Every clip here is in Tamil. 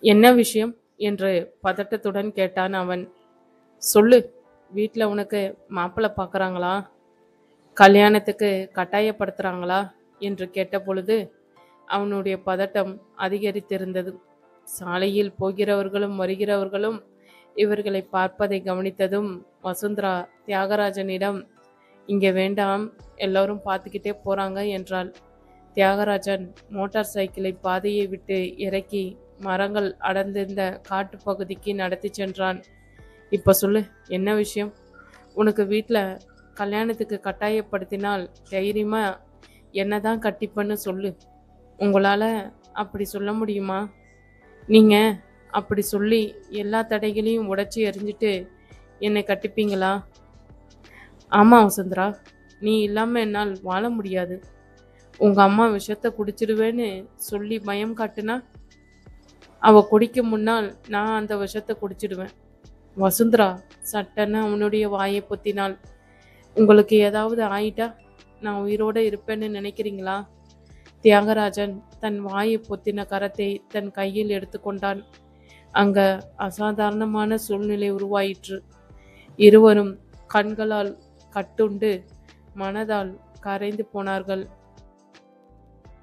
என்ன விஷயம் என்று பதட்டத்துடன் கேட்டான் அவன். சொல்லு, வீட்டில் உனக்கு மாப்பிள்ளை பார்க்குறாங்களா, கல்யாணத்துக்கு கட்டாயப்படுத்துகிறாங்களா என்று கேட்டபொழுது அவனுடைய பதட்டம் அதிகரித்திருந்தது. சாலையில் போகிறவர்களும் வருகிறவர்களும் இவர்களை பார்ப்பதை கவனித்ததும் வசுந்தரா தியாகராஜனிடம், இங்கே வேண்டாம், எல்லோரும் பார்த்துக்கிட்டே போகிறாங்க என்றாள். தியாகராஜன் மோட்டார் சைக்கிளை பாதையை விட்டு இறக்கி மரங்கள் அடர்ந்திருந்த காட்டு பகுதிக்கு நடத்தி சென்றான். இப்போ சொல்லு, என்ன விஷயம்? உனக்கு வீட்டில் கல்யாணத்துக்கு கட்டாயப்படுத்தினால் தைரியமா என்னதான் கட்டிப்பன்னு சொல்லு. உங்களால் அப்படி சொல்ல முடியுமா? நீங்கள் அப்படி சொல்லி எல்லா தடைகளையும் உடைச்சி எறிஞ்சிட்டு என்னை கட்டிப்பீங்களா? ஆமாம் வசுந்தரா, நீ இல்லாமல் என்னால் வாழ முடியாது. உங்கள் அம்மா விஷத்தை குடிச்சிடுவேன்னு சொல்லி பயம் காட்டுனா அவள் குடிக்க முன்னால் நான் அந்த விஷத்தை குடிச்சிடுவேன். வசுந்தரா சட்டன்னு அவனுடைய வாயை பொத்தினாள். உங்களுக்கு ஏதாவது ஆயிட்டா நான் உயிரோடு இருப்பேன்னு நினைக்கிறீங்களா? தியாகராஜன் தன் வாயை பொத்தின கரத்தை தன் கையில் எடுத்துக்கொண்டான். அங்க அசாதாரணமான சூழ்நிலை உருவாயிற்று. இருவரும் கண்களால் கட்டுண்டு மனதால் கரைந்து போனார்கள்.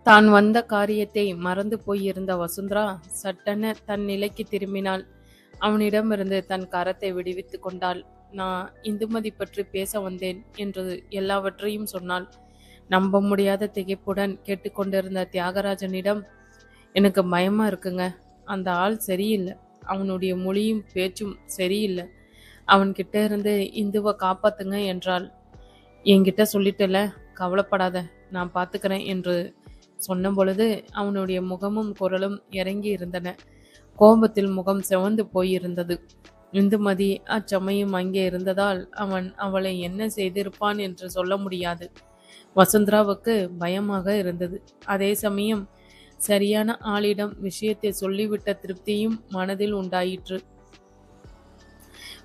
தான் வந்த காரியத்தை மறந்து போயிருந்த வசுந்தரா சட்டென தன் நிலைக்கு திரும்பினாள். அவனிடமிருந்து தன் கரத்தை விடுவித்து கொண்டாள். நான் இந்துமதி பற்றி பேச வந்தேன் என்று எல்லாவற்றையும் சொன்னாள். நம்ப முடியாத திகைப்புடன் கேட்டுக்கொண்டிருந்த தியாகராஜனிடம், எனக்கு பயமா இருக்குங்க, அந்த ஆள் சரியில்லை, அவனுடைய மொழியும் பேச்சும் சரியில்லை, அவன்கிட்ட இருந்து இந்துவை காப்பாத்துங்க என்றாள். என்கிட்ட சொல்லிட்டல, கவலைப்படாத, நான் பார்த்துக்கிறேன் என்று சொன்ன பொழுது அவனுடைய முகமும் குரலும் இறங்கி இருந்தன. கோபத்தில் முகம் செவந்து போயிருந்தது. இந்துமதி அச்சமயம் அங்கே இருந்ததால் அவன் அவளை என்ன செய்திருப்பான் என்று சொல்ல முடியாது. வசுந்தராவுக்கு பயமாக இருந்தது. அதே சமயம் சரியான ஆளிடம் விஷயத்தை சொல்லிவிட்ட திருப்தியும் மனதில் உண்டாயிற்று.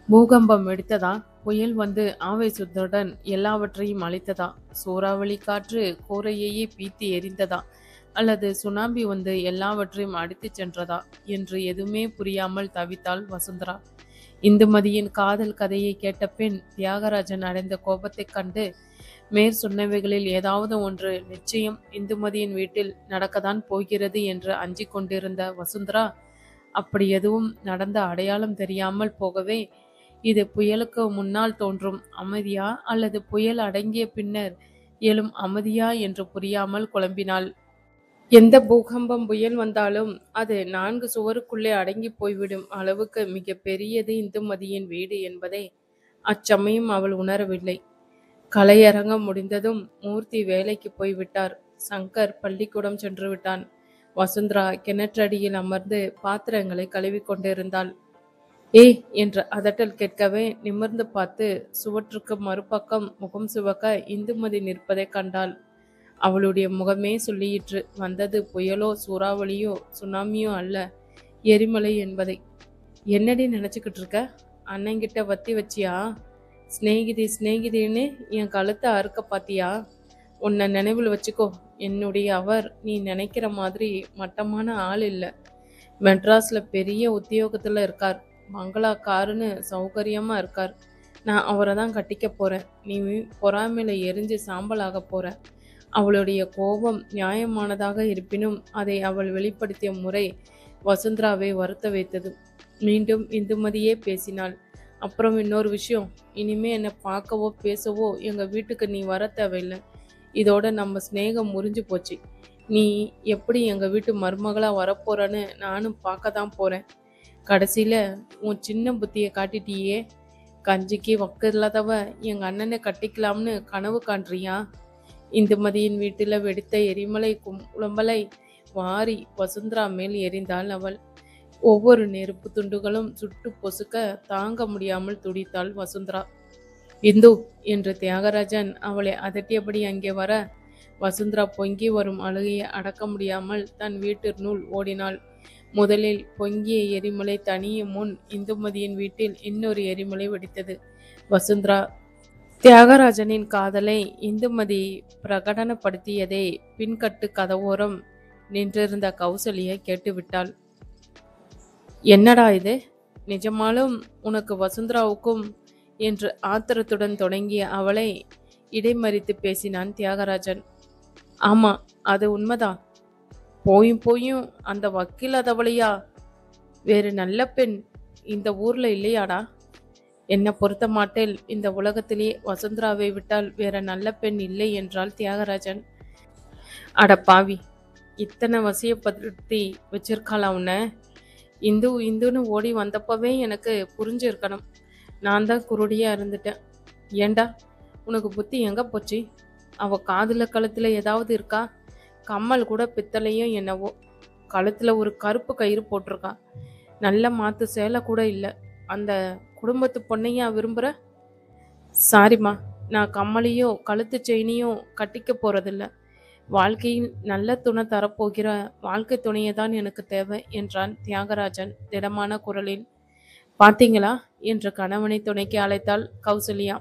பூகம்பம் வெடித்ததா, புயல் வந்து ஆவேசத்துடன் எல்லாவற்றையும் அழித்ததா, சூறாவளி காற்று கூரையையே பீத்தி எரிந்ததா, அல்லது சுனாமி வந்து எல்லாவற்றையும் அடித்து சென்றதா என்று எதுவுமே புரியாமல் தவித்தாள் வசுந்தரா. இந்துமதியின் காதல் கதையை கேட்ட பின் தியாகராஜன் அடைந்த கோபத்தை கண்டு மேற் சொன்னவைகளில் ஏதாவது ஒன்று நிச்சயம் இந்துமதியின் வீட்டில் நடக்கத்தான் போகிறது என்று அஞ்சிக் கொண்டிருந்த வசுந்தரா அப்படி எதுவும் நடந்த அடையாளம் தெரியாமல் போகவே, இது புயலுக்கு முன்னால் தோன்றும் அமைதியா அல்லது புயல் அடங்கிய பின்னர் எழும் அமைதியா என்று புரியாமல் குழம்பினாள். எந்த பூகம்பம் புயல் வந்தாலும் அது 4 சுவருக்குள்ளே அடங்கி போய்விடும் அளவுக்கு மிக பெரியது இந்துமதியின் வீடு என்பதை அச்சமயம் அவள் உணரவில்லை. கலையரங்கம் முடிந்ததும் மூர்த்தி வேலைக்கு போய்விட்டார். சங்கர் பள்ளிக்கூடம் சென்று விட்டான். வசுந்தரா கிணற்றடியில் அமர்ந்து பாத்திரங்களை கழுவி கொண்டிருந்தாள். ஏய் என்ற அதட்டல் கேட்கவே நிமிர்ந்து பார்த்து சுவற்றுக்கு மறுபக்கம் முகம் சிவக்க இந்துமதி நிற்பதை கண்டாள். அவளுடைய முகமே சொல்லியிற்று, வந்தது புயலோ சூறாவளியோ சுனாமியோ அல்ல, எரிமலை என்பதை. என்னடி நினைச்சுக்கிட்டு இருக்க? அண்ணங்கிட்ட வத்தி வச்சியா? ஸ்நேகிதின்னு என் கழுத்தை அறுக்க பாத்தியா? உன்னை நினைவில் வச்சுக்கோ, என்னுடைய அவர் நீ நினைக்கிற மாதிரி மட்டமான ஆள் இல்லை. மெட்ராஸ்ல பெரிய உத்தியோகத்துல இருக்கார், பங்களா காருன்னு சௌகரியமா இருக்கார். நான் அவரை தான் கட்டிக்க போறேன். நீ பொறாமையில எரிஞ்சு சாம்பலாக போற. அவளுடைய கோபம் நியாயமானதாக இருப்பினும் அதை அவள் வெளிப்படுத்திய முறை வசுந்தராவை வருத்த வைத்தது. மீண்டும் இந்துமதியே பேசினாள். அப்புறம் இன்னொரு விஷயம், இனிமே என்னை பார்க்கவோ பேசவோ எங்கள் வீட்டுக்கு நீ வர தேவையில்லை. இதோட நம்ம ஸ்நேகம் முறிஞ்சு போச்சு. நீ எப்படி எங்கள் வீட்டு மருமகளாக வரப்போறன்னு நானும் பார்க்க தான் போகிறேன். கடைசியில் உன் சின்ன புத்தியை காட்டிட்டியே. கஞ்சிக்கு வக்கு இல்லாதவ எங்கள் அண்ணனை கட்டிக்கலாம்னு கனவு காண்றியா? இந்துமதியின் வீட்டில் வெடித்த எரிமலை குழம்பலை வாரி வசுந்தரா மேல் எரிந்தாள் அவள். ஒவ்வொரு நெருப்பு துண்டுகளும் சுட்டு பொசுக்க தாங்க முடியாமல் துடித்தாள் வசுந்தரா. இந்து என்று தியாகராஜன் அவளை அதட்டியபடி அங்கே வர வசுந்தரா பொங்கி வரும் அழுகையை அடக்க முடியாமல் தன் வீட்டிற்குள் ஓடினாள். முதலில் பொங்கிய எரிமலை தனிய முன் இந்துமதியின் வீட்டில் இன்னொரு எரிமலை வெடித்தது. வசுந்தரா தியாகராஜனின் காதலை இந்துமதி பிரகடனப்படுத்தியதை பின்கட்டு கதவோரம் நின்றிருந்த கௌசல்யா கேட்டுவிட்டாள். என்னடா இது, நிஜமாலும் உனக்கு வசுந்தராவுக்கும் என்று ஆத்திரத்துடன் தொடங்கிய அவளை இடைமறித்து பேசினான் தியாகராஜன். ஆமா, அது உண்மைதான். போயும் போயும் அந்த வக்கீல் அதவளையா? வேறு நல்ல பெண் இந்த ஊர்ல இல்லையாடா? என்னை பொறுத்த மாட்டில் இந்த உலகத்திலே வசுந்தராவை விட்டால் வேற நல்ல பெண் இல்லை என்றாள் தியாகராஜன். அட பாவி, இத்தனை வசியப்படுத்தி வச்சிருக்காளா உன்னை? இந்து இந்துன்னு ஓடி வந்தப்பவே எனக்கு புரிஞ்சிருக்கணும். நான் தான் குருடியா இருந்துட்டேன். ஏண்டா, உனக்கு புத்தி எங்க போச்சு? அவ காதுல கழுத்துல ஏதாவது இருக்கா? கம்மல் கூட பித்தளையும் என்னவோ. கழுத்துல ஒரு கருப்பு கயிறு போட்டிருக்கா. நல்ல மாத்து சேலை கூட இல்லை. அந்த குடும்பத்து பொண்ணையா விரும்புற? சாரிம்மா, நான் கம்மலையோ கழுத்து செயினையோ கட்டிக்க போறதில்ல. வாழ்க்கையில் நல்ல துணை தரப்போகிற வாழ்க்கை துணையை தான் எனக்கு தேவை என்றான் தியாகராஜன் திடமான குரலில். பாத்தீங்களா என்று கணவனை துணைக்கு அழைத்தாள் கௌசல்யா.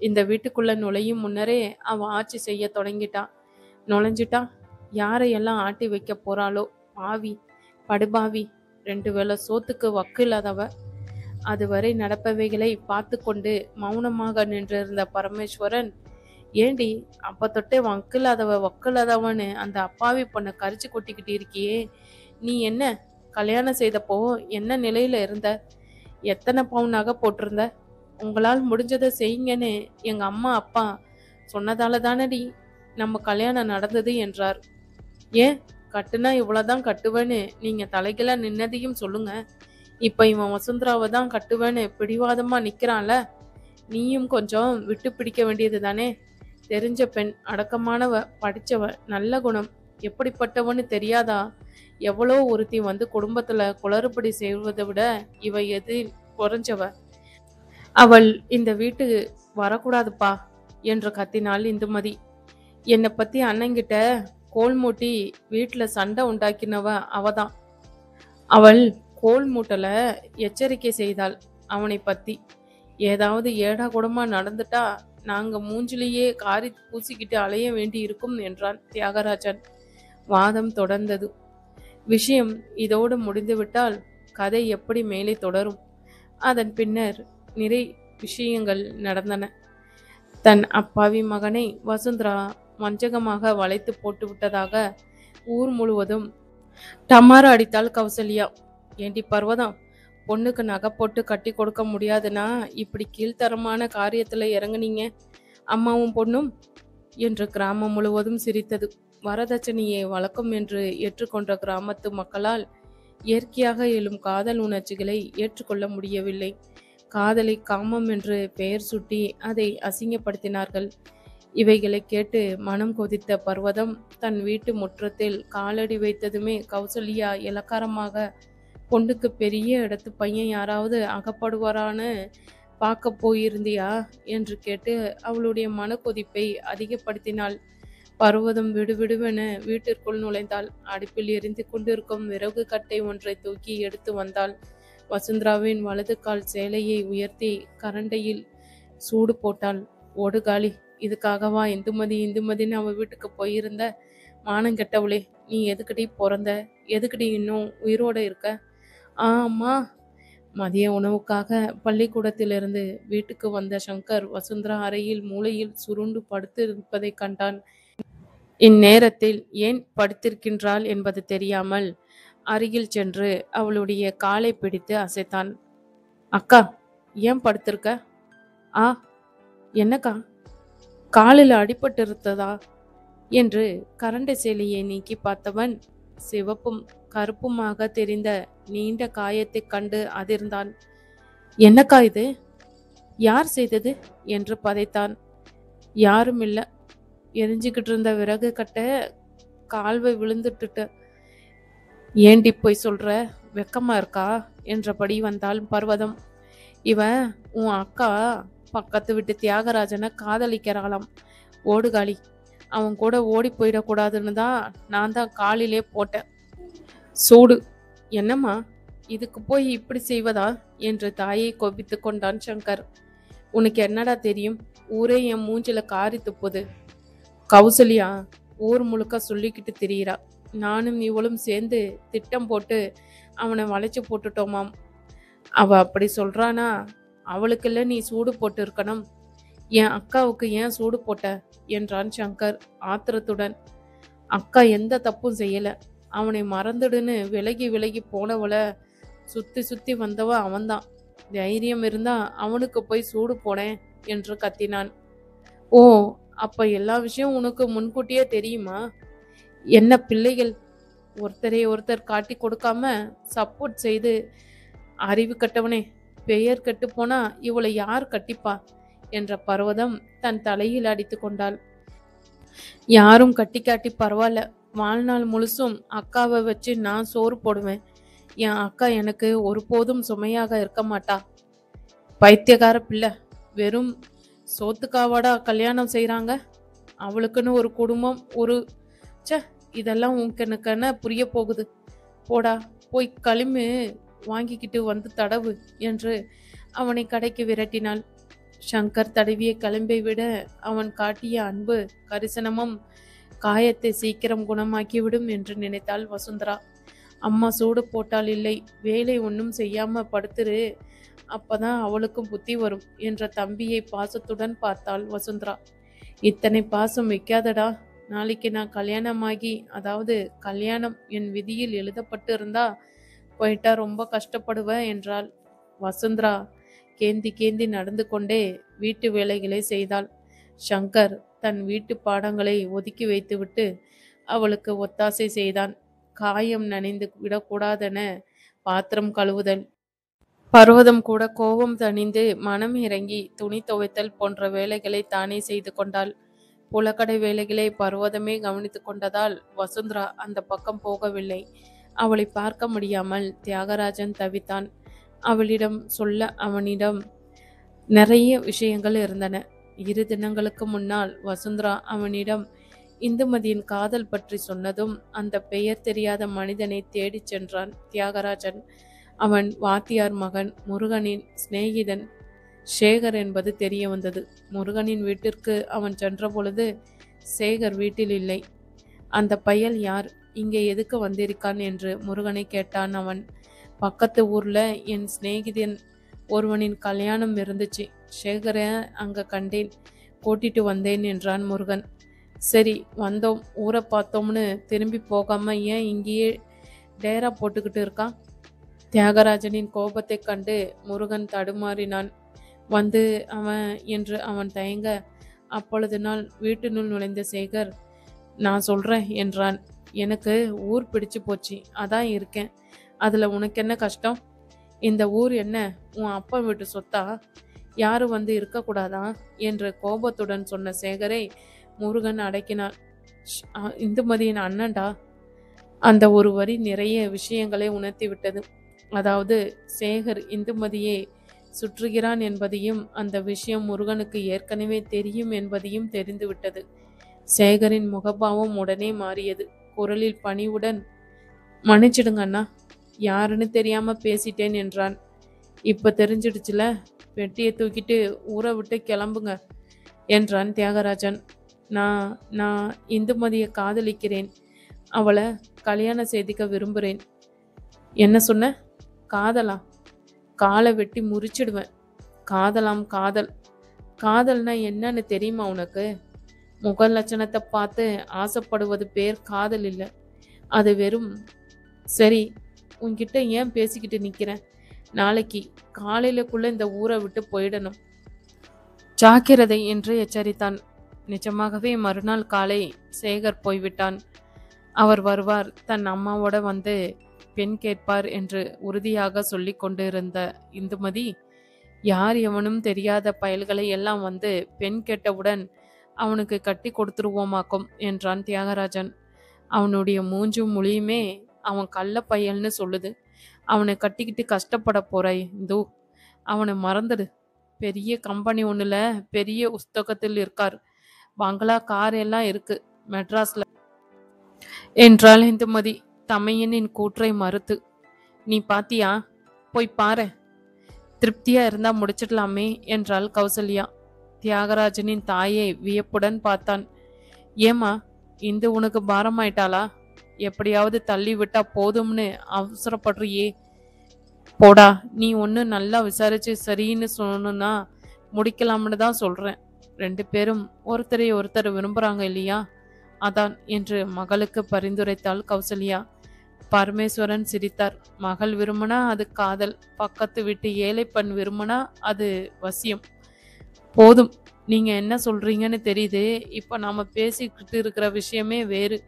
இந்த வீட்டுக்குள்ள நுழையும் முன்னரே அவ ஆட்சி செய்ய தொடங்கிட்டா. நுழைஞ்சிட்டா. யாரையெல்லாம் ஆட்டி வைக்க போறாளோ. பாவி, படுபாவி, 2 வேளை சோத்துக்கு வக்கு இல்லாதவ. அதுவரை நடப்பவைகளை பார்த்து கொண்டு மௌனமாக நின்றிருந்த பரமேஸ்வரன், ஏண்டி அப்ப தொட்டே வக்கில்லாதவன்னு அந்த அப்பாவி பொண்ணை கரிச்சு கொட்டிக்கிட்டு இருக்கியே, நீ என்ன கல்யாணம் செய்தப்போ என்ன நிலையில இருந்த? எத்தனை பவுன் நகை போட்டிருந்த? உங்களால் முடிஞ்சதை செய்யுங்கன்னு எங்க அம்மா அப்பா சொன்னதால தானடி நம்ம கல்யாணம் நடந்தது என்றார். ஏன் கட்டுனா இவ்வளவுதான் கட்டுவேன்னு நீங்க தலைகீழா நின்னதையும் சொல்லுங்க. இப்ப இவன் வசுந்தராவை தான் கட்டுவேன்னு பிடிவாதமா நிக்கிறான்ல, நீயும் கொஞ்சம் விட்டு பிடிக்க வேண்டியது தானே? தெரிஞ்ச பெண், அடக்கமானவ, படிச்சவ, நல்ல குணம், எப்படிப்பட்டவன்னு தெரியாதா? எவ்வளோ ஒருத்தி வந்து குடும்பத்துல குளறுபடி செய்வதை விட இவ எது குறைஞ்சவ. அவள் இந்த வீட்டுக்கு வரக்கூடாதுப்பா என்று கத்தினாள் இந்துமதி. என்னை பத்தி அண்ணங்கிட்ட கோல் மூட்டி வீட்டுல சண்டை உண்டாக்கினவ அவதான். அவள் கோல் மூட்டல எச்சரிக்கை செய்தாள். அவனை பத்தி ஏதாவது ஏடா கூடமா நடந்துட்டா நாங்க மூஞ்சிலேயே காரி பூசிக்கிட்டு அலைய வேண்டி இருக்கும் என்றான் தியாகராஜன். வாதம் தொடர்ந்தது. விஷயம் இதோடு முடிந்துவிட்டால் கதை எப்படி மேலே தொடரும்? அதன் பின்னர் நிறை விஷயங்கள் நடந்தன. தன் அப்பாவி மகனை வசுந்தரா வஞ்சகமாக வளைத்து போட்டு விட்டதாக ஊர் முழுவதும் டமாரா அடித்தாள் கௌசல்யா. ஏண்டி பர்வதம், பொண்ணுக்கு நகை போட்டு கட்டி கொடுக்க முடியாதுன்னா இப்படி கீழ்த்தரமான காரியத்துல இறங்குனீங்க அம்மாவும் பொண்ணும் என்று கிராமம் முழுவதும் சிரித்தது. வரதட்சணையை வழக்கம் என்று ஏற்றுக்கொண்ட கிராமத்து மக்களால் இயற்கையாக எழும் காதல் உணர்ச்சிகளை ஏற்றுக்கொள்ள முடியவில்லை. காதலை காமம் என்று பெயர் சுட்டி அதை அசிங்கப்படுத்தினார்கள். இவைகளை கேட்டு மனம் கொதித்த பர்வதம் தன் வீட்டு முற்றத்தில் காலடி வைத்ததுமே கௌசல்யா இலக்காரமாக, பொண்ணுக்கு பெரிய இடத்து பையன் யாராவது அகப்படுவாரான்னு பார்க்க போயிருந்தியா என்று கேட்டு அவளுடைய மன கொதிப்பை அதிகப்படுத்தினாள். பர்வதம் விடுவிடுவென வீட்டிற்குள் நுழைந்தாள். அடுப்பில் எரிந்து கொண்டிருக்கும் விறகு கட்டை ஒன்றை தூக்கி எடுத்து வந்தாள். வசுந்தராவின் வலது கால் சேலையை உயர்த்தி கரண்டையில் சூடு போட்டாள். ஓடுகாலி, இதுக்காகவா இந்துமதின்னு அவ வீட்டுக்கு போயிருந்த? மானம் கெட்டவளே, நீ எதுக்கடி பிறந்த? எதுக்கடி இன்னும் உயிரோட இருக்க? ஆமா. மதிய உணவுக்காக பள்ளிக்கூடத்திலிருந்து வீட்டுக்கு வந்த சங்கர் வசுந்தரா அறையில் மூலையில் சுருண்டு படுத்து இருப்பதை கண்டான். இந்நேரத்தில் ஏன் படுத்திருக்கின்றாள் என்பது தெரியாமல் அருகில் சென்று அவளுடைய காலை பிடித்து அசைத்தான். அக்கா, ஏன் படுத்திருக்க? ஆ, என்னக்கா, காலில் அடிபட்டு இருந்ததா என்று கரண்டை சேலையை நீக்கி பார்த்தவன் சிவப்பும் கருப்புமாக தெரிந்த நீண்ட காயத்தை கண்டு அதிர்ந்தான். என்னக்கா இது? யார் செய்தது என்று பதைத்தான். யாரும் இல்ல, எரிஞ்சுக்கிட்டு இருந்த விறகு கட்ட கால்வை விழுந்துட்டு. ஏண்டி போய் சொல்ற? வெக்கமா இருக்கா என்றபடி வந்தாள் பர்வதம். இவன் உன் அக்கா பக்கத்து விட்டு தியாகராஜனை காதலிக்கிறாளாம். ஓடுகாலி, அவன் கூட ஓடி போயிடக்கூடாதுன்னு தான் நான் தான் காலிலே போட்டேன். சூடு. என்னம்மா, இதுக்கு போய் இப்படி செய்வதா என்று தாயை கோபித்து கொண்டான் சங்கர். உனக்கு என்னடா தெரியும்? ஊரே என் மூஞ்சில காரி துப்புது. கௌசல்யா ஊர் முழுக்க சொல்லிக்கிட்டு திரியிறா. நானும் இவளும் சேர்ந்து திட்டம் போட்டு அவனை வளைச்சு போட்டுட்டோமாம். அவ அப்படி சொல்றானா? அவளுக்குள்ள நீ சூடு போட்டு இருக்கணும். என் அக்காவுக்கு ஏன் சூடு போட்ட என்றான் சங்கர் ஆத்திரத்துடன். அக்கா எந்த தப்பும் செய்யல. அவனை மறந்துடுன்னு விலகி விலகி போனவள சுத்தி சுத்தி வந்தவ அவன்தான். தைரியம் இருந்தா அவனுக்கு போய் சூடு போனேன் என்று கத்தினான். ஓ, அப்ப எல்லா விஷயம் உனக்கு முன்கூட்டியே தெரியுமா? என்ன பிள்ளைகள், ஒருத்தரை ஒருத்தர் காட்டி கொடுக்காம சப்போர்ட் செய்து. அறிவு கட்டவனே, பெயர் கெட்டு போனா இவளை யார் கட்டிப்பா என்ற பர்வதம் தன் தலையில் அடித்து கொண்டாள். யாரும் கட்டி காட்டி பரவாயில்ல, வாழ்நாள் முழுசும் அக்காவை வச்சு நான் சோறு போடுவேன். என் அக்கா எனக்கு ஒருபோதும் சுமையாக இருக்க மாட்டா. பைத்தியக்கார பிள்ளை, வெறும் சோத்துக்காவாடா கல்யாணம் செய்றாங்க? அவளுக்குன்னு ஒரு குடும்பம், ஒரு இதெல்லாம் உனக்கு புரிய போகுது. போடா, போய் களிமு வாங்கிக்கிட்டு வந்து தடவு என்று அவனை கடைக்கு விரட்டினாள். சங்கர் தடவிய களிம்பை விட அவன் காட்டிய அன்பு கரிசனமும் காயத்தை சீக்கிரம் குணமாக்கிவிடும் என்று நினைத்தாள் வசுந்தரா. அம்மா சூடு போட்டால் இல்லை, வேலை ஒன்றும் செய்யாம படுத்துரு, அப்பதான் அவளுக்கும் புத்தி வரும் என்ற தம்பியை பாசத்துடன் பார்த்தாள் வசுந்தரா. இத்தனை பாசம் வைக்காதடா, நாளைக்கு நான் கல்யாணமாகி, அதாவது கல்யாணம் என் விதியில் எழுதப்பட்டு இருந்தா போயிட்டா ரொம்ப கஷ்டப்படுவேன் என்றாள். வசுந்தரா கேந்தி கேந்தி நடந்து கொண்டே வீட்டு வேலைகளை செய்தாள். சங்கர் தன் வீட்டு பாடங்களை ஒதுக்கி வைத்துவிட்டு அவளுக்கு ஒத்தாசை செய்தான். காயம் நனைந்து விடக்கூடாதென பாத்திரம் கழுவுதல், பர்வதம் கூட கோபம் தணிந்து மனம் இறங்கி துணி துவைத்தல் போன்ற வேலைகளை தானே செய்து கொண்டாள். புலக்கடை வேலைகளை பர்வதமே கவனித்து கொண்டதால் வசுந்தரா அந்த பக்கம் போகவில்லை. அவளை பார்க்க முடியாமல் தியாகராஜன் தவித்தான். அவளிடம் சொல்ல அவனிடம் நிறைய விஷயங்கள் இருந்தன. 2 தினங்களுக்கு முன்னால் வசுந்தரா அவனிடம் இந்துமதியின் காதல் பற்றி சொன்னதும் அந்த பெயர் தெரியாத மனிதனை தேடிச் சென்றான் தியாகராஜன். அவன் வாத்தியார் மகன் முருகனின் சிநேகிதன் சேகர் என்பது தெரிய வந்தது. முருகனின் வீட்டிற்கு அவன் சென்ற பொழுது சேகர் வீட்டில் இல்லை. அந்த பையல் யார், இங்கே எதுக்கு வந்திருக்கான் என்று முருகனை கேட்டான் அவன். பக்கத்து ஊர்ல என் சிநேகிதன் ஒருவனின் கல்யாணம் இருந்துச்சு, சேகரை அங்க கண்டேன், கூட்டிட்டு வந்தேன் என்றான் முருகன். சரி வந்தோம், ஊரை பார்த்தோம்னு திரும்பி போகாம ஏன் இங்கேயே டேரா போட்டுக்கிட்டு இருக்கான்? தியாகராஜனின் கோபத்தை கண்டு முருகன் தடுமாறினான். வந்து அவன் என்று அவன் தயங்க, அப்பொழுது நாள் வீட்டினுள் நுழைந்த சேகர், நான் சொல்றேன் என்றான். எனக்கு ஊர் பிடிச்சு போச்சு, அதான் இருக்கேன். அதுல உனக்கு என்ன கஷ்டம்? இந்த ஊர் என்ன உன் அப்பா வீட்டு சொத்தா? யாரும் வந்து இருக்கக்கூடாதா என்று கோபத்துடன் சொன்ன சேகரை முருகன் அடக்கினான். இந்துமதியின் அண்ணன்டா. அந்த ஒரு வரி நிறைய விஷயங்களை உணர்த்தி விட்டது. அதாவது சேகர் இந்துமதியை சுற்றுகிறான் என்பதையும் அந்த விஷயம் முருகனுக்கு ஏற்கனவே தெரியும் என்பதையும் தெரிந்துவிட்டது. சேகரின் முகபாவம் உடனே மாறியது. குரலில் பணிவுடன், மன்னிச்சிடுங்க அண்ணா, யாருன்னு தெரியாம பேசிட்டேன் என்றான். இப்ப தெரிஞ்சிடுச்சுல, பெட்டியை தூக்கிட்டு ஊரை விட்டு கிளம்புங்க என்றான் தியாகராஜன். நான் இந்துமதியை காதலிக்கிறேன், அவளை கல்யாணம் செய்திக்க விரும்புகிறேன். என்ன சொன்ன? காதலா? காலை வெட்டி முறிச்சிடுவேன். காதலாம் காதல். காதல்னா என்னன்னு தெரியுமா உனக்கு? முக லட்சணத்தை பார்த்து ஆசைப்படுவது பேர் காதல் இல்லை, அது வெறும். சரி, உன்கிட்ட ஏன் பேசிக்கிட்டு நிற்கிறேன்? நாளைக்கு காலையிலக்குள்ள இந்த ஊரை விட்டு போயிடணும், ஜாக்கிரதை என்று எச்சரித்தான். நிஜமாகவே மறுநாள் காலை சேகர் போய்விட்டான். அவர் வருவார், தன் அம்மாவோட வந்து பெண் கேட்பார் என்று உறுதியாக சொல்லி கொண்டிருந்த இந்துமதி, யார் எவனும் தெரியாத பயல்களை எல்லாம் வந்து பெண் கேட்டவுடன் அவனுக்கு கட்டி கொடுத்துருவோமாக்கும் என்றான் தியாகராஜன். அவனுடைய மூஞ்சும் மொழியுமே அவன் கள்ள பையல்னு சொல்லுது. அவனை கட்டிக்கிட்டு கஷ்டப்பட போறாய் இந்து, அவனை மறந்துடு. பெரிய கம்பெனி ஒண்ணுல பெரிய உஸ்தகத்தில் இருக்கார், பங்களா கார் எல்லாம் இருக்கு மெட்ராஸ்ல என்றாள் இந்துமதி தமையனின் கூற்றை மறுத்து. நீ பாத்தியா? போய் பாரு, திருப்தியா இருந்தா முடிச்சிடலாமே என்றாள் கௌசல்யா. தியாகராஜனின் தாயை வியப்புடன் பார்த்தான். ஏமா, இந்து உனக்கு பாரமாயிட்டாளா எப்படியாவது தள்ளி விட்டா போதும்னு அவசரப்படுறியே? போடா, நீ ஒன்று நல்லா விசாரிச்சு சரின்னு சொன்னா முடிக்கலாம்னு தான் சொல்றேன். 2 பேரும் ஒருத்தரை ஒருத்தர் விரும்புறாங்க இல்லையா? அதான் என்று மகளுக்கு பரிந்துரைத்தாள் கௌசல்யா. பரமேஸ்வரன் சிரித்தார். மகள் விரும்பினா அது காதல், பக்கத்து வீட்டு ஏழை பெண் விரும்பினா அது வசியம். போதும், நீங்க என்ன சொல்றீங்கன்னு தெரியுது. இப்ப நாம பேசிக்கிட்டு இருக்கிற விஷயமே வேறு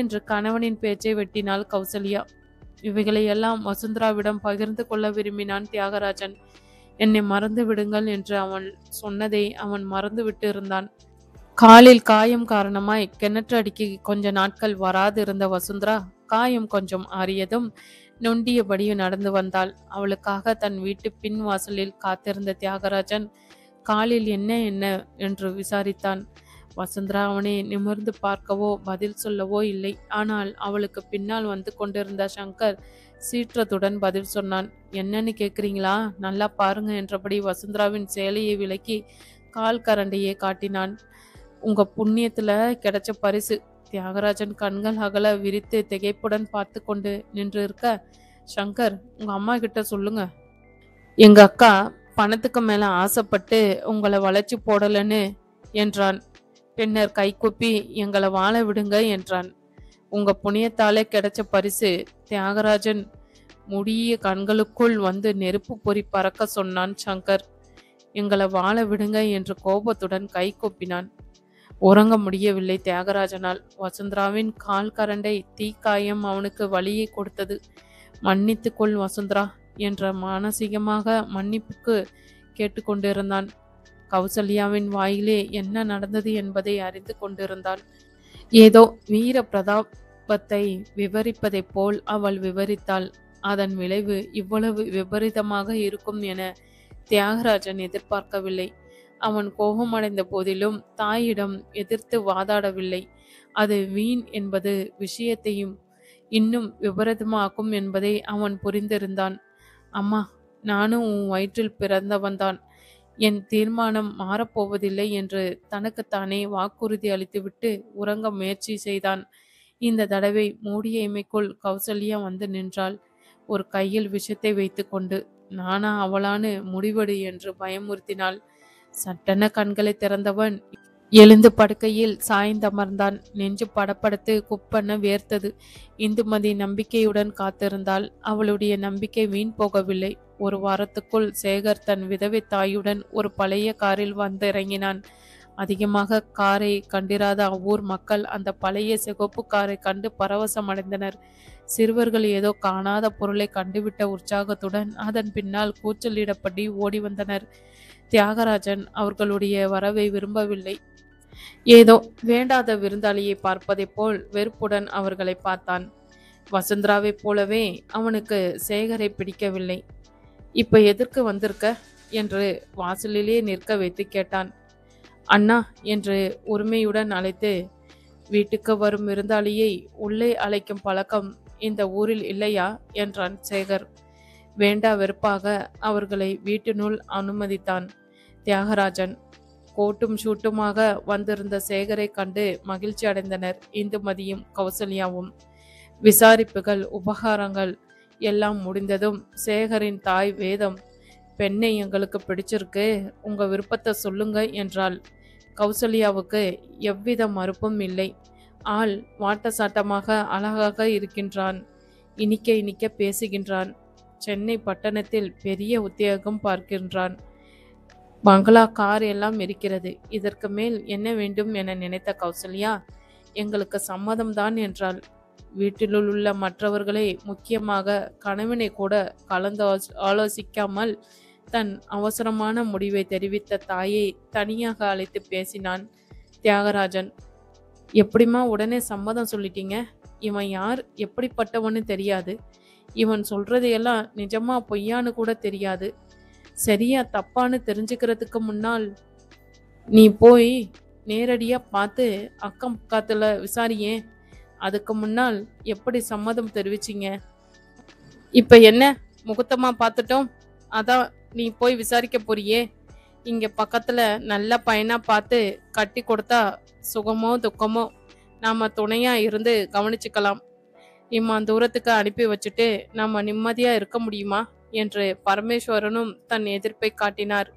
என்று கணவனின் பேச்சை வெட்டினாள் கௌசல்யா. இவைகளையெல்லாம் வசுந்தராவிடம் பகிர்ந்து கொள்ள விரும்பினான் தியாகராஜன். என்னை மறந்து விடுங்கள் என்று அவன் சொன்னதை அவன் மறந்து விட்டு இருந்தான். காலில் காயம் காரணமாய் கிணற்று அடிக்கு கொஞ்ச நாட்கள் வராது இருந்த வசுந்தரா காயம் கொஞ்சம் ஆறியதும் நொண்டியபடி நடந்து வந்தாள். அவளுக்காக தன் வீட்டு பின் வாசலில் காத்திருந்த தியாகராஜன் காலில் என்ன என்ன என்று விசாரித்தான். வசுந்தரா அவனை நிமிர்ந்து பார்க்கவோ பதில் சொல்லவோ இல்லை. ஆனால் அவளுக்கு பின்னால் வந்து கொண்டிருந்த சங்கர் சீற்றத்துடன் பதில் சொன்னான். என்னன்னு கேக்குறீங்களா? நல்லா பாருங்க என்றபடி வசுந்தராவின் சேலையை விலக்கி கால் கரண்டையே காட்டினான். உங்க புண்ணியத்துல கிடைச்ச பரிசு. தியாகராஜன் கண்கள் அகல விரித்து திகைப்புடன் பார்த்து கொண்டு நின்று இருக்க, சங்கர், உங்க அம்மா கிட்ட சொல்லுங்க. எங்க அக்கா பணத்துக்கு மேல ஆசைப்பட்டு உங்களை வளைச்சு போடலன்னு என்றான். பின்னர் கைகூப்பி எங்களை வாழ விடுங்க என்றான். உங்க புண்ணியத்தாலே கிடைச்ச பரிசு. தியாகராஜன் முடிய கண்களுக்குள் வந்து நெருப்பு பொறி பறக்க சொன்னான் சங்கர். எங்களை வாழ விடுங்க என்று கோபத்துடன் கை கூப்பினான். உறங்க முடியவில்லை தியாகராஜனால். வசுந்தராவின் கால் கரண்டை தீக்காயம் அவனுக்கு வலியை கொடுத்தது. மன்னித்துக்கொள் வசுந்தரா என்ற மானசீகமாக மன்னிப்புக்கு கேட்டுக்கொண்டிருந்தான். கௌசல்யாவின் வாயிலே என்ன நடந்தது என்பதை அறிந்து கொண்டிருந்தான். ஏதோ வீர பிரதாபத்தை விவரிப்பதைப் போல் அவள் விவரித்தாள். அதன் விளைவு இவ்வளவு விபரீதமாக இருக்கும் என தியாகராஜன் எதிர்பார்க்கவில்லை. அவன் கோபமடைந்த போதிலும் தாயிடம் எதிர்த்து வாதாடவில்லை. அது வீண் என்பது விஷயத்தையும் இன்னும் விபரீதமாக்கும் என்பதை அவன் புரிந்திருந்தான். அம்மா, நானும் உன் வயிற்றில் பிறந்தவன்தான். என் தீர்மானம் மாறப்போவதில்லை என்று தனக்குத்தானே வாக்குறுதி அளித்துவிட்டு உறங்க முயற்சி செய்தான். இந்த தடவை மூடிய இமைக்குள் கௌசல்யா வந்து நின்றாள். ஒரு கையில் விஷத்தை வைத்து கொண்டு. நானா அவளானு முடிவெடு என்று பயமுறுத்தினாள். சட்டென கண்களை திறந்தவன் எழுந்து படுக்கையில் சாய்ந்தமர்ந்தான். நெஞ்சு படப்படுத்து குப்பென வேர்த்தது. இந்துமதி நம்பிக்கையுடன் காத்திருந்தாள். அவளுடைய நம்பிக்கை வீண் போகவில்லை. 1 வாரத்துக்குள் சேகர் தன் விதவை தாயுடன் ஒரு பழைய காரில் வந்து இறங்கினான். அதிகமாக காரை கண்டிராத அவ்வூர் மக்கள் அந்த பழைய சிகப்பு காரை கண்டு பரவசம் அடைந்தனர். சிறுவர்கள் ஏதோ காணாத பொருளை கண்டுவிட்ட உற்சாகத்துடன் அதன் பின்னால் கூச்சலிடப்படி ஓடி வந்தனர். தியாகராஜன் அவர்களுடைய வரவை விரும்பவில்லை. ஏதோ வேண்டாத விருந்தாளியை பார்ப்பதைப் போல் வெறுப்புடன் அவர்களை பார்த்தான். வசுந்தராவைப் போலவே அவனுக்கு சேகரை பிடிக்கவில்லை. இப்ப எதற்கு வந்திருக்க என்று வாசலிலே நிற்க வைத்து கேட்டான். அண்ணா என்று உரிமையுடன் அழைத்து, வீட்டுக்கு வரும் விருந்தாளியை உள்ளே அழைக்கும் பழக்கம் இந்த ஊரில் இல்லையா என்றான் சேகர். வேண்டா வெறுப்பாக அவர்களை வீட்டினுள் அனுமதித்தான். தியாகராஜன் கோட்டும் ஷூட்டுமாக வந்திருந்த சேகரை கண்டு மகிழ்ச்சி அடைந்தனர் இந்துமதியும் கௌசல்யாவும். விசாரிப்புகள் உபகாரங்கள் எல்லாம் முடிந்ததும் சேகரின் தாய் வேதம், பெண்ணை எங்களுக்கு பிடிச்சிருக்கு, உங்க விருப்பத்தை சொல்லுங்க என்றாள். கௌசல்யாவுக்கு எவ்வித மறுப்பும் இல்லை. ஆள் வாட்டசாட்டமாக அழகாக இருக்கின்றான். இனிக்க இனிக்க பேசுகின்றான். சென்னை பட்டணத்தில் பெரிய உத்தியோகம் பார்க்கின்றான். பங்களா, கார் எல்லாம் இருக்கிறது. இதற்கு மேல் என்ன வேண்டும் என நினைத்த கௌசல்யா, எங்களுக்கு சம்மதம்தான் என்றாள். வீட்டிலுள்ள மற்றவர்களை, முக்கியமாக கணவனை கூட கலந்து ஆலோசிக்காமல் தன் அவசரமான முடிவை தெரிவித்த தாயை தனியாக அழைத்து பேசினான் தியாகராஜன். எப்படிமா உடனே சம்மதம் சொல்லிட்டீங்க? இவன் யார், எப்படிப்பட்டவன்னு தெரியாது. இவன் சொல்றதையெல்லாம் நிஜமா பொய்யான்னு கூட தெரியாது. சரியா தப்பான்னு தெரிஞ்சுக்கிறதுக்கு முன்னால் நீ போய் நேரடியா பார்த்து அக்கம் பக்கத்துல விசாரியே. அதுக்கு முன்னால் எப்படி சம்மதம் தெரிவிச்சிங்க? இப்ப என்ன முகூர்த்தமா பார்த்துட்டோம், அதான் நீ போய் விசாரிக்க போறியே. இங்க பக்கத்துல நல்ல பையனா பார்த்து கட்டி கொடுத்தா சுகமோ துக்கமோ நாம துணையா இருந்து கவனிச்சுக்கலாம். தூரத்துக்கு அனுப்பி வச்சுட்டு நம்ம நிம்மதியா இருக்க முடியுமா என்று பரமேஸ்வரனும் தன் எதிர்ப்பை காட்டினார்.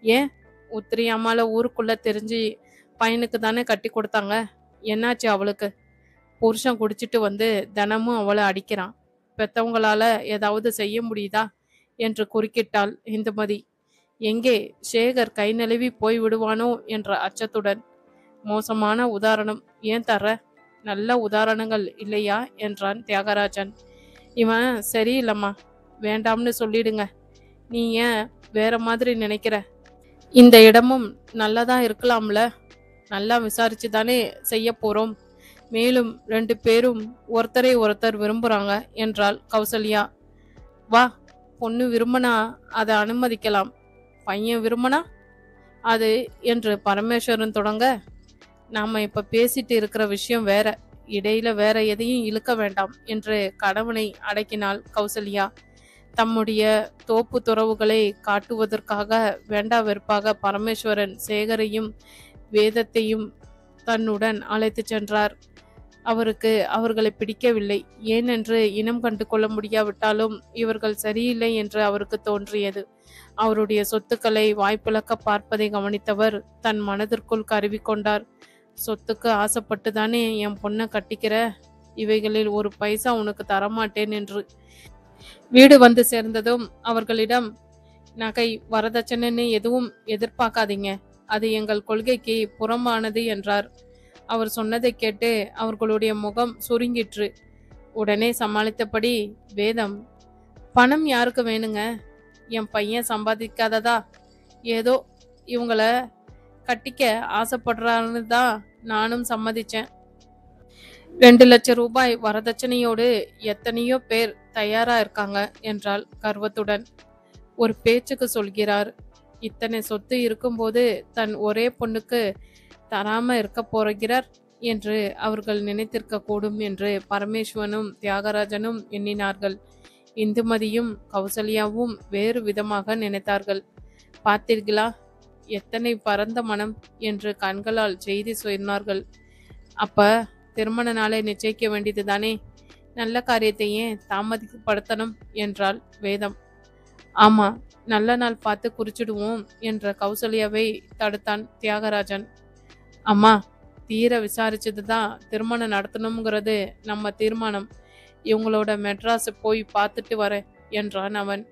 ஏன், உத்திரி அம்மால ஊருக்குள்ள தெரிஞ்சு பையனுக்கு தானே கட்டி கொடுத்தாங்க. என்னாச்சு அவளுக்கு? புருஷன் குடிச்சிட்டு வந்து தினமும் அவளை அடிக்கிறான். பெத்தவங்களால ஏதாவது செய்ய முடியுதா என்று குறுக்கிட்டாள் இந்துமதி. எங்கே சேகர் கை நழுவி போய் விடுவானோ என்ற அச்சத்துடன். மோசமான உதாரணம் ஏன் தர்ற? நல்ல உதாரணங்கள் இல்லையா என்றான் தியாகராஜன். இவன் சரியில்லம்மா, வேண்டாம்னு சொல்லிடுங்க. நீ ஏன் வேற மாதிரி நினைக்கிற? இந்த இடமும் நல்லதா இருக்கலாம்ல. நல்லா விசாரிச்சு தானே செய்ய போறோம். மேலும் 2 பேரும் ஒருத்தரை ஒருத்தர் விரும்புறாங்க என்றாள் கௌசல்யா. வா, பொண்ணு விரும்பினா அதை அனுமதிக்கலாம். பையன் விரும்பினா அது என்று பரமேஸ்வரன் தொடங்க, நாம இப்ப பேசிட்டு இருக்கிற விஷயம் வேற, இடையில வேற எதையும் இழுக்க வேண்டாம் என்று கணவனை அடக்கினாள் கௌசல்யா. தம்முடைய தோப்பு துறவுகளை காட்டுவதற்காக வேண்டா வெறுப்பாக பரமேஸ்வரன் சேகரையும் வேதத்தையும் தன்னுடன் அழைத்து சென்றார். அவருக்கு அவர்களை பிடிக்கவில்லை. ஏனென்று இனம் கண்டு கொள்ள முடியாவிட்டாலும் இவர்கள் சரியில்லை என்று அவருக்கு தோன்றியது. அவருடைய சொத்துக்களை வாய்ப்பிழக்க பார்ப்பதை கவனித்தவர் தன் மனதிற்குள் கருவி கொண்டார். சொத்துக்கு ஆசைப்பட்டுதானே என் பொண்ணை கட்டிக்கிற? இவைகளில் ஒரு பைசா உனக்கு தரமாட்டேன் என்று. வீடு வந்து சேர்ந்ததும் அவர்களிடம், நகை வரதட்சணைன்னு எதுவும் எதிர்பார்க்காதீங்க, அது எங்கள் கொள்கைக்கு புறம்பானது என்றார். அவர் சொன்னதை கேட்டு அவர்களுடைய முகம் சுருங்கிற்று. உடனே சமாளித்தபடி, வேதம், பணம் யாருக்கு வேணுங்க? என் பையன் சம்பாதிக்காததா? ஏதோ இவங்கள கட்டிக்க ஆசைப்படுறான்னு தான் நானும் சம்மதிச்சேன். 2 லட்சம் ரூபாய் வரதட்சணையோடு எத்தனையோ பேர் தயாரா இருக்காங்க என்றாள் கர்வத்துடன். ஒரு பேச்சுக்கு சொல்கிறார். இத்தனை சொத்து இருக்கும்போது தன் ஒரே பொண்ணுக்கு தராம இருக்க போகிறார் என்று அவர்கள் நினைத்திருக்க கூடும் என்று பரமேஸ்வரனும் தியாகராஜனும் எண்ணினார்கள். இந்துமதியும் கௌசல்யாவும் வேறு விதமாக நினைத்தார்கள். பார்த்தீர்களா, எத்தனை பரந்த மனம் என்று கண்களால் செய்தி சொன்னார்கள். அப்ப திருமண நாளை நிச்சயிக்க வேண்டியது தானே, நல்ல காரியத்தை ஏன் தாமதப்படுத்தணும் என்றாள் வேதம். ஆமா, நல்ல நாள் பார்த்து குறிச்சிடுவோம் என்ற கௌசல்யாவை தடுத்தான் தியாகராஜன். அம்மா, தீர விசாரிச்சதுதான் திருமணம் நடத்தணுங்கிறது நம்ம தீர்மானம். இவங்களோட மெட்ராஸ் போய் பார்த்துட்டு வர என்றான் அவன்.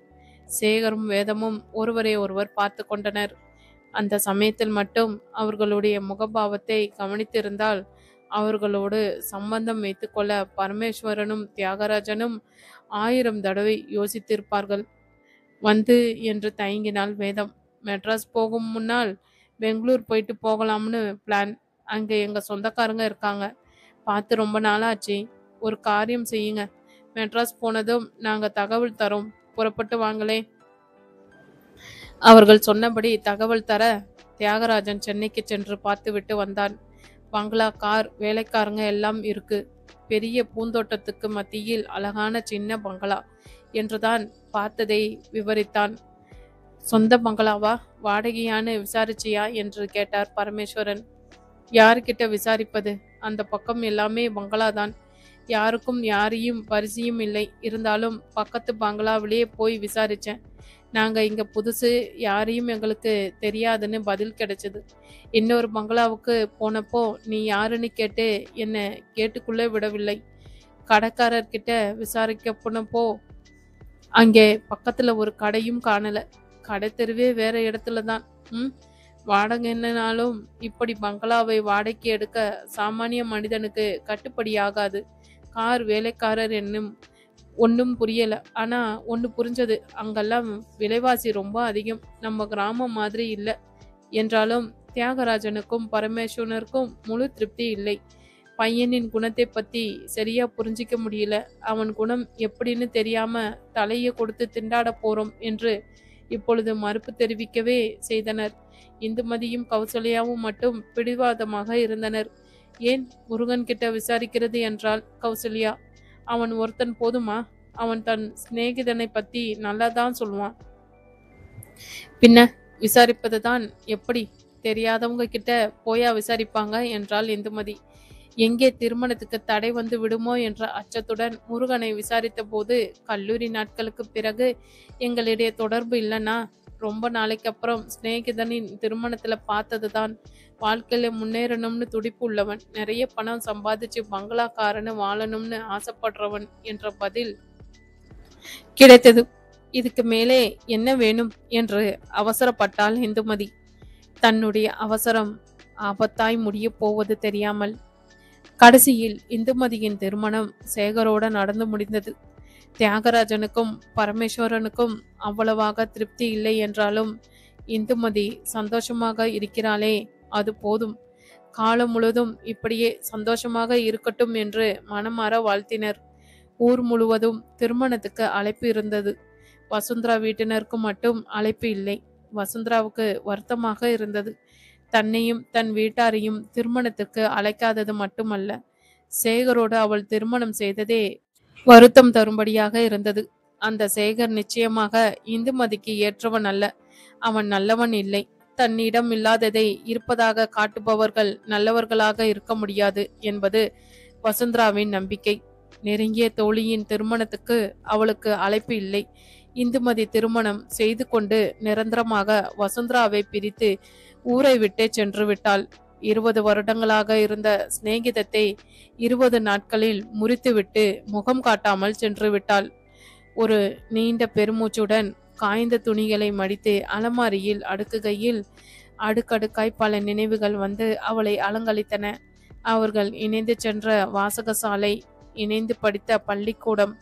சேகரும் வேதமும் ஒருவரை ஒருவர் பார்த்து கொண்டனர். அந்த சமயத்தில் மட்டும் அவர்களுடைய முகபாவத்தை கவனித்திருந்தால் அவர்களோடு சம்பந்தம் வைத்துக்கொள்ள பரமேஸ்வரனும் தியாகராஜனும் 1000 தடவை யோசித்திருப்பார்கள். வந்து என்று தயங்கினாள் வேதம். மெட்ராஸ் போகும் முன்னால் பெங்களூர் போயிட்டு போகலாம்னு பிளான். அங்கே எங்க சொந்தக்காரங்க இருக்காங்க. பார்த்து ரொம்ப நாளாச்சு. ஒரு காரியம் செய்யுங்க, மெட்ராஸ் போனதும் நாங்க தகவல் தரோம், புறப்பட்டு வாங்களே. அவர்கள் சொன்னபடி தகவல் தர தியாகராஜன் சென்னைக்கு சென்று பார்த்துவிட்டு வந்தான். பங்களா, கார், வேலைக்காரங்க எல்லாம் இருக்கு. பெரிய பூந்தோட்டத்துக்கு மத்தியில் அழகான சின்ன பங்களா என்றுதான் பார்த்ததை விவரித்தான். சொந்த பங்களாவா, வாடகையான்னு விசாரிச்சியா என்று கேட்டார் பரமேஸ்வரன். யாருக்கிட்ட விசாரிப்பது? அந்த பக்கம் எல்லாமே பங்களாதான். யாருக்கும் யாரையும் பரிசையும் இல்லை. இருந்தாலும் பக்கத்து பங்களாவிலேயே போய் விசாரிச்சேன். நாங்க இங்க புதுசு, யாரையும் எங்களுக்கு தெரியாதுன்னு பதில் கிடைச்சது. இன்னொரு பங்களாவுக்கு போனப்போ நீ யாருன்னு கேட்டு என்னை கேட்டுக்குள்ளே விடவில்லை. கடைக்காரர்கிட்ட விசாரிக்க போனப்போ அங்கே பக்கத்துல ஒரு கடையும் காணல. கடை தெருவே வேற இடத்துல தான். வாடகை என்னனாலும் இப்படி பங்களாவை வாடகைக்கு எடுக்க சாமானிய மனிதனுக்கு கட்டுப்படி ஆகாது. கார், வேலைக்காரர் என்னும் ஒன்றும் புரியல. ஆனா ஒன்று புரிஞ்சது, அங்கெல்லாம் விலைவாசி ரொம்ப அதிகம், நம்ம கிராமம் மாதிரி இல்லை. என்றாலும் தியாகராஜனுக்கும் பரமேஸ்வரனுக்கும் முழு திருப்தி இல்லை. பையனின் குணத்தை பத்தி சரியா புரிஞ்சிக்க முடியல. அவன் குணம் எப்படின்னு தெரியாம தலையை கொடுத்து திண்டாட போறோம் என்று இப்பொழுது மறுப்பு தெரிவிக்கவே செய்தனர். இந்துமதியும் கௌசல்யாவும் மட்டும் பிடிவாதமாக இருந்தனர். ஏன் முருகன் கிட்ட விசாரிக்கிறது என்றால் கௌசல்யா. அவன் ஒருத்தன் போதுமா? அவன் தன் சிநேகிதனை பத்தி நல்லாதான் சொல்லுவான். பின்ன விசாரிப்பது தான் எப்படி? தெரியாதவங்க கிட்ட போயா விசாரிப்பாங்க என்றாள் இந்துமதி. எங்கே திருமணத்துக்கு தடை வந்து விடுமோ என்ற அச்சத்துடன் முருகனை விசாரித்த போது, கல்லூரி நாட்களுக்கு பிறகு எங்களிடையே தொடர்பு இல்லைன்னா, ரொம்ப நாளைக்கு அப்புறம் சிநேகிதனின் திருமணத்துல பார்த்ததுதான். வாழ்க்கையில முன்னேறணும்னு துடிப்பு உள்ளவன், நிறைய பணம் சம்பாதிச்சு பங்களாக்காரன்னு வாழணும்னு ஆசைப்படுறவன் என்ற பதில் கிடைத்தது. இதுக்கு மேலே என்ன வேணும் என்று அவசரப்பட்டாள் இந்துமதி. தன்னுடைய அவசரம் ஆபத்தாய் முடிய போவது தெரியாமல். கடைசியில் இந்துமதியின் திருமணம் சேகரோட நடந்து முடிந்தது. தியாகராஜனுக்கும் பரமேஸ்வரனுக்கும் அவ்வளவாக திருப்தி இல்லை என்றாலும், இந்துமதி சந்தோஷமாக இருக்கிறாளே, அது போதும். காலம் முழுதும் இப்படியே சந்தோஷமாக இருக்கட்டும் என்று மனமாற வாழ்த்தினர். ஊர் முழுவதும் திருமணத்துக்கு அழைப்பு இருந்தது. வசுந்தரா வீட்டினருக்கு மட்டும் அழைப்பு இல்லை. வசுந்தராவுக்கு வருத்தமாக இருந்தது. தன்னையும் தன் வீட்டாரையும் திருமணத்துக்கு அழைக்காதது மட்டுமல்ல, சேகரோடு அவள் திருமணம் செய்ததே வருத்தம் தரும்படியாக இருந்தது. அந்த சேகர் நிச்சயமாக இந்துமதிக்கு ஏற்றவன் அல்ல. அவன் நல்லவன் இல்லை. தன்னிடம் இல்லாததை இருப்பதாக காட்டுபவர்கள் நல்லவர்களாக இருக்க முடியாது என்பது வசுந்தராவின் நம்பிக்கை. நெருங்கிய தோழியின் திருமணத்துக்கு அவளுக்கு அழைப்பு இல்லை. இந்துமதி திருமணம் செய்து கொண்டு நிரந்தரமாக வசுந்தராவை பிரித்து ஊரை விட்டே சென்று விட்டாள். 20 வருடங்களாக இருந்த சிநேகிதத்தை 20 நாட்களில் முறித்துவிட்டு முகம் காட்டாமல் சென்று விட்டாள். ஒரு நீண்ட பெருமூச்சுடன் காய்ந்த துணிகளை மடித்து அலமாரியில் அடுக்குகையில் அடுக்கடுக்காய் பல நினைவுகள் வந்து அவளை அலங்கழித்தன. அவர்கள் இணைந்து சென்ற வாசகசாலை, இணைந்து படித்த பள்ளிக்கூடம்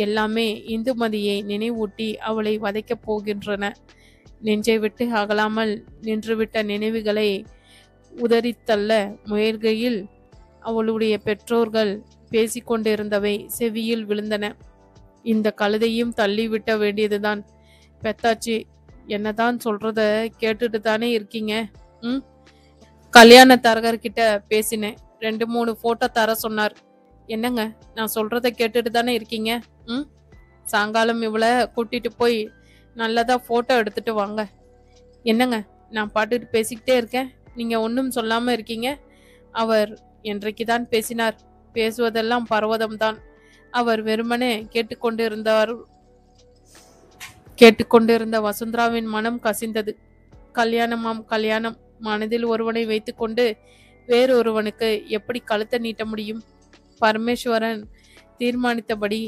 எல்லாமே இந்துமதியை நினைவூட்டி அவளை வதைக்கப் போகின்றன. நெஞ்சை விட்டு அகலாமல் நின்றுவிட்ட நினைவுகளை உதறித்தள்ள முயல்கையில் அவளுடைய பெற்றோர்கள் பேசிக்கொண்டிருந்தவை செவியில் விழுந்தன. இந்த கழுதையும் தள்ளிவிட்ட வேண்டியதுதான். பெத்தாச்சி, என்னதான் சொல்றத கேட்டுட்டு தானே இருக்கீங்க? கல்யாண தரகர்கிட்ட பேசினேன். 2-3 போட்டோ தர சொன்னார். என்னங்க, நான் சொல்றத கேட்டுட்டு தானே இருக்கீங்க? சாயங்காலம் இவளை கூட்டிட்டு போய் நல்லதா போட்டோ எடுத்துட்டு வாங்க. என்னங்க, நான் பாட்டுட்டு பேசிக்கிட்டே இருக்கேன், நீங்க ஒன்றும் சொல்லாம இருக்கீங்க. அவர் என்றைக்குதான் பேசினார்? பேசுவதெல்லாம் பர்வதம்தான். அவர் வெறுமனே கேட்டுக்கொண்டிருந்த வசுந்தராவின் மனம் கசிந்தது. கல்யாணமாம் கல்யாணம். மனதில் ஒருவனை வைத்துக்கொண்டு வேறொருவனுக்கு எப்படி கழுத்தை நீட்ட முடியும்? பரமேஸ்வரன் தீர்மானித்தபடி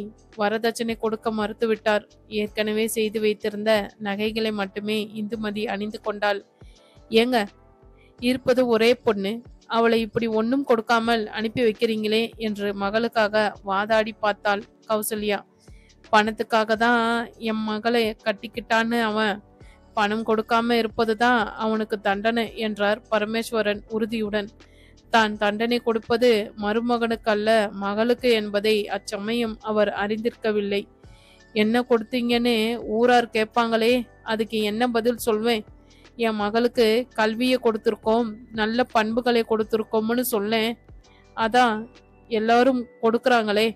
வரதட்சணை கொடுக்க மறுத்துவிட்டார். ஏற்கனவே செய்து வைத்திருந்த நகைகளை மட்டுமே இந்துமதி அணிந்து கொண்டாள். ஏங்க, இருப்பது ஒரே பொண்ணு, அவளை இப்படி ஒன்னும் கொடுக்காமல் அனுப்பி வைக்கிறீங்களே என்று மகளுக்காக வாதாடி பார்த்தாள் கௌசல்யா. பணத்துக்காக தான் என் மகளை கட்டிக்கிட்டான்னு அவன், பணம் கொடுக்காம இருப்பதுதான் அவனுக்கு தண்டனை என்றார் பரமேஸ்வரன் உறுதியுடன். தான் தண்டனை கொடுப்பது மருமகனுக்கு அல்ல, மகளுக்கு என்பதை அச்சமயம் அவர் அறிந்திருக்கவில்லை. என்ன கொடுத்தீங்கன்னு ஊரார் கேட்பாங்களே, அதுக்கு என்ன பதில் சொல்வேன்? என் மகளுக்கு கல்வியை கொடுத்துருக்கோம், நல்ல பண்புகளை கொடுத்துருக்கோம்னு சொல்லேன். அதான் எல்லாரும் கொடுக்கறாங்களே.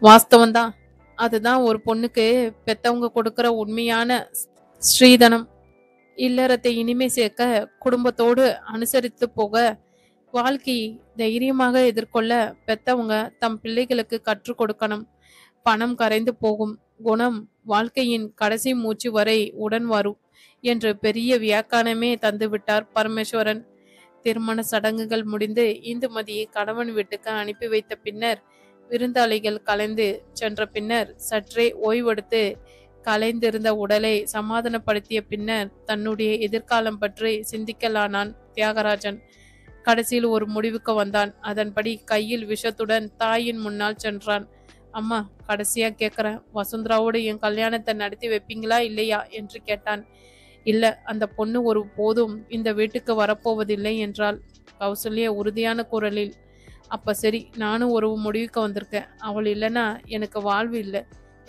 வாஸ்தவம்தான். அதுதான் ஒரு பொண்ணுக்கு பெத்தவங்க கொடுக்கிற உண்மையான ஸ்ரீதனம். இல்லறத்தை இனிமே சேர்க்க, குடும்பத்தோடு அனுசரித்து போக, வாழ்க்கை தைரியமாக எதிர்கொள்ள பெத்தவங்க தம் பிள்ளைகளுக்கு கற்றுக் கொடுக்கணும். பணம் கரைந்து போகும், குணம் வாழ்க்கையின் கடைசி மூச்சு வரை உடன் வரும் என்று பெரிய வியாக்கானமே தந்துவிட்டார் பரமேஸ்வரன். திருமண சடங்குகள் முடிந்து இந்துமதியை கணவன் வீட்டுக்கு அனுப்பி வைத்த பின்னர், விருந்தாளிகள் கலைந்து சென்ற பின்னர், சற்றே ஓய்வெடுத்து கலைந்திருந்த உடலை சமாதானப்படுத்திய பின்னர் தன்னுடைய எதிர்காலம் பற்றி சிந்திக்கலானான் தியாகராஜன். கடைசியில் ஒரு முடிவுக்கு வந்தான். அதன்படி கையில் விஷத்துடன் தாயின் முன்னால் சென்றான். அம்மா, கடைசியா கேட்கிறேன், வசுந்தராவோடு என் கல்யாணத்தை நடத்தி வைப்பீங்களா இல்லையா என்று கேட்டான். இல்ல, அந்த பொண்ணு ஒரு போதும் இந்த வீட்டுக்கு வரப்போவதில்லை என்றாள் கௌசல்யா உறுதியான குரலில். அப்ப சரி, நானும் ஒரு முடிவுக்கு வந்திருக்கேன். அவள் இல்லைன்னா எனக்கு வாழ்வு இல்லை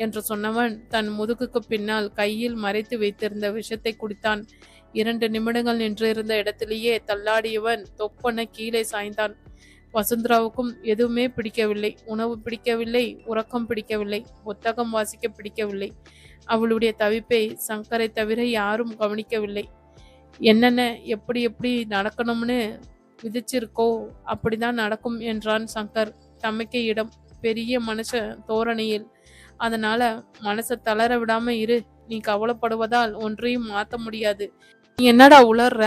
என்று சொன்னவன் தன் முதுகுக்கு பின்னால் கையில் மறைத்து வைத்திருந்த விஷத்தை குடித்தான். 2 நிமிடங்கள் நின்றிருந்த இடத்திலேயே தள்ளாடியவன் தொப்பென கீழே சாய்ந்தான். வசுந்தராவுக்கும் எதுவுமே பிடிக்கவில்லை. உணவு பிடிக்கவில்லை, உறக்கம் பிடிக்கவில்லை, புத்தகம் வாசிக்க பிடிக்கவில்லை. அவளுடைய தவிப்பை சங்கரை தவிர யாரும் கவனிக்கவில்லை. என்னென்ன எப்படி எப்படி நடக்கணும்னு விதிச்சிருக்கோ அப்படிதான் நடக்கும் என்றான் சங்கர் தமக்கையிடம் பெரிய மனுஷ தோரணையில். அதனால மனசை தளர விடாம இரு. நீ கவலைப்படுவதால் ஒன்றையும் மாத்த முடியாது. நீ என்னடா உளர்ற?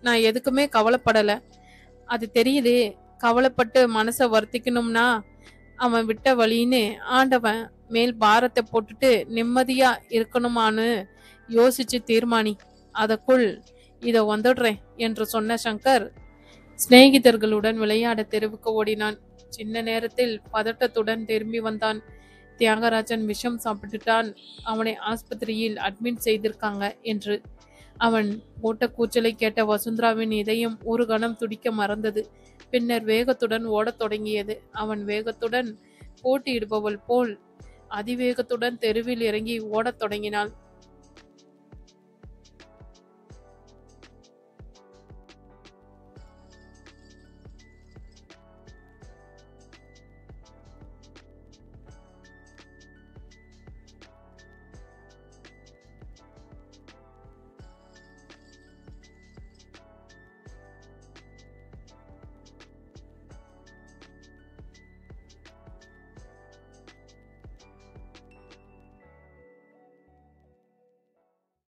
நான் எதுக்குமே கவலைப்படல. அது தெரியலே. கவலைப்பட்டு மனசை வருத்திக்கணும்னா அவன் விட்ட வழின்னு ஆண்டவன் மேல் பாரத்தை போட்டுட்டு நிம்மதியா இருக்கணுமான்னு யோசிச்சு தீர்மானி. அதற்குள் இதோ வந்துடுறேன் என்று சொன்ன சங்கர் சிநேகிதர்களுடன் விளையாட தெருவுக்கு ஓடினான். சின்ன நேரத்தில் பதட்டத்துடன் திரும்பி வந்தான். தியாகராஜன் விஷம் சாப்பிட்டுட்டான், அவனை ஆஸ்பத்திரியில் அட்மிட் செய்திருக்காங்க என்று. அவன் போட்ட கூச்சலை கேட்ட வசுந்தராவின் இதயம் ஒரு கணம் துடிக்க மறந்தது. பின்னர் வேகத்துடன் ஓடத் தொடங்கியது. அவன் வேகத்துடன் போட்டியிடுபவள் போல் அதிவேகத்துடன் தெருவில் இறங்கி ஓடத் தொடங்கினாள்.